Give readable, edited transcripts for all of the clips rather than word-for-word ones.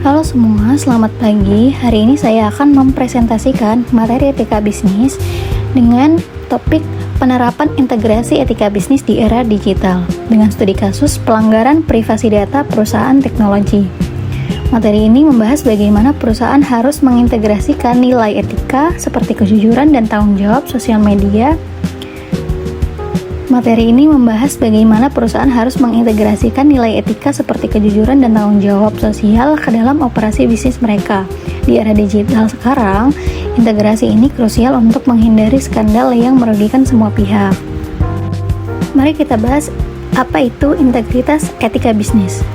Halo semua, selamat pagi. Hari ini saya akan mempresentasikan materi etika bisnis dengan topik penerapan integrasi etika bisnis di era digital dengan studi kasus pelanggaran privasi data perusahaan teknologi. Materi ini membahas bagaimana perusahaan harus mengintegrasikan nilai etika seperti kejujuran dan tanggung jawab sosial media. Materi ini membahas bagaimana perusahaan harus mengintegrasikan nilai etika seperti kejujuran dan tanggung jawab sosial ke dalam operasi bisnis mereka. Di era digital sekarang, integrasi ini krusial untuk menghindari skandal yang merugikan semua pihak. Mari kita bahas apa itu integritas etika bisnis.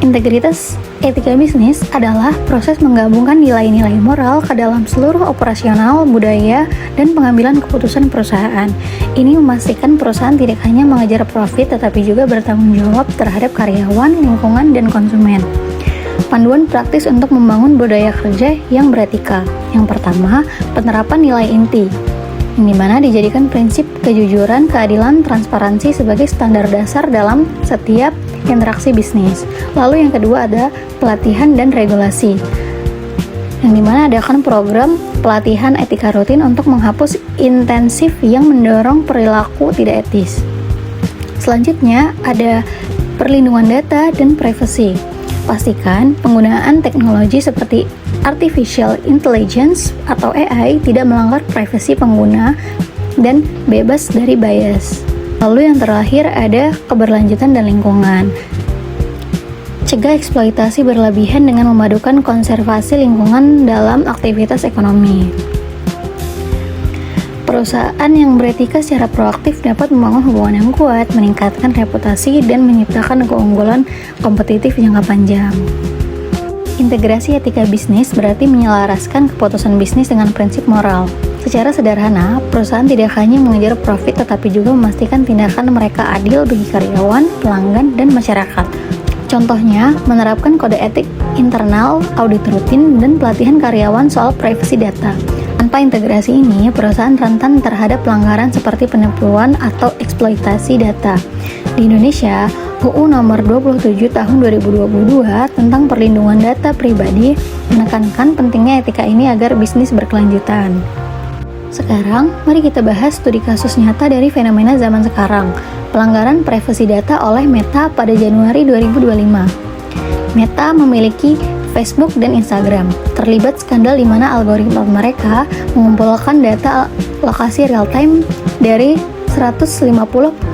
Integritas etika bisnis adalah proses menggabungkan nilai-nilai moral ke dalam seluruh operasional, budaya, dan pengambilan keputusan perusahaan. Ini memastikan perusahaan tidak hanya mengejar profit, tetapi juga bertanggung jawab terhadap karyawan, lingkungan, dan konsumen. Panduan praktis untuk membangun budaya kerja yang beretika. Yang pertama, penerapan nilai inti, yang dimana dijadikan prinsip kejujuran, keadilan, transparansi sebagai standar dasar dalam setiap interaksi bisnis. Lalu yang kedua ada pelatihan dan regulasi, yang dimana adakan program pelatihan etika rutin untuk menghapus intensif yang mendorong perilaku tidak etis. Selanjutnya ada perlindungan data dan privasi. Pastikan penggunaan teknologi seperti artificial intelligence atau AI tidak melanggar privasi pengguna dan bebas dari bias. Lalu yang terakhir ada keberlanjutan dan lingkungan. Cegah eksploitasi berlebihan dengan memadukan konservasi lingkungan dalam aktivitas ekonomi. Perusahaan yang beretika secara proaktif dapat membangun hubungan yang kuat, meningkatkan reputasi, dan menciptakan keunggulan kompetitif jangka panjang. Integrasi etika bisnis berarti menyelaraskan keputusan bisnis dengan prinsip moral. Secara sederhana, perusahaan tidak hanya mengejar profit tetapi juga memastikan tindakan mereka adil bagi karyawan, pelanggan, dan masyarakat. Contohnya, menerapkan kode etik internal, audit rutin, dan pelatihan karyawan soal privasi data. Tanpa integrasi ini, perusahaan rentan terhadap pelanggaran seperti penipuan atau eksploitasi data. Di Indonesia, UU Nomor 27 Tahun 2022 tentang perlindungan data pribadi menekankan pentingnya etika ini agar bisnis berkelanjutan. Sekarang, mari kita bahas studi kasus nyata dari fenomena zaman sekarang, pelanggaran privasi data oleh Meta pada Januari 2025. Meta memiliki Facebook dan Instagram, terlibat skandal di mana algoritma mereka mengumpulkan data lokasi real-time dari 150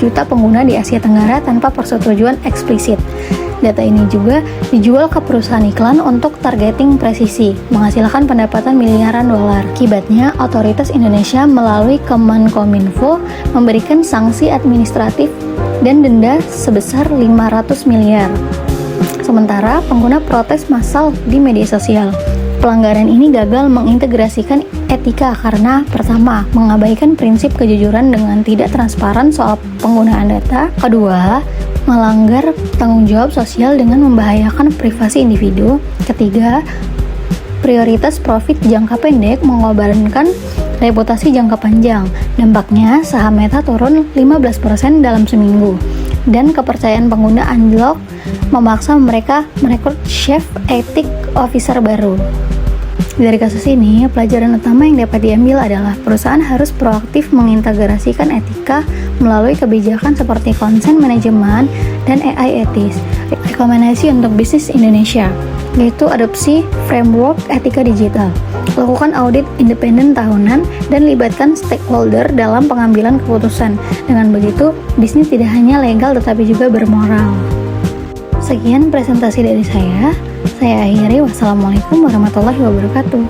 juta pengguna di Asia Tenggara tanpa persetujuan eksplisit. Data ini juga dijual ke perusahaan iklan untuk targeting presisi, menghasilkan pendapatan miliaran dolar. Akibatnya, otoritas Indonesia melalui Kemenkominfo memberikan sanksi administratif dan denda sebesar 500 miliar. Sementara, pengguna protes massal di media sosial. Pelanggaran ini gagal mengintegrasikan etika karena pertama, mengabaikan prinsip kejujuran dengan tidak transparan soal penggunaan data. Kedua, melanggar tanggung jawab sosial dengan membahayakan privasi individu. Ketiga, prioritas profit jangka pendek mengorbankan reputasi jangka panjang. Dampaknya, saham Meta turun 15% dalam seminggu. Dan kepercayaan pengguna anjlok, memaksa mereka merekrut chief ethics officer baru. Dari kasus ini, pelajaran utama yang dapat diambil adalah perusahaan harus proaktif mengintegrasikan etika melalui kebijakan seperti consent management dan AI etis. Rekomendasi untuk bisnis Indonesia yaitu adopsi framework etika digital, lakukan audit independen tahunan, dan libatkan stakeholder dalam pengambilan keputusan. Dengan begitu, bisnis tidak hanya legal tetapi juga bermoral. Sekian presentasi dari saya akhiri. Wassalamualaikum warahmatullahi wabarakatuh.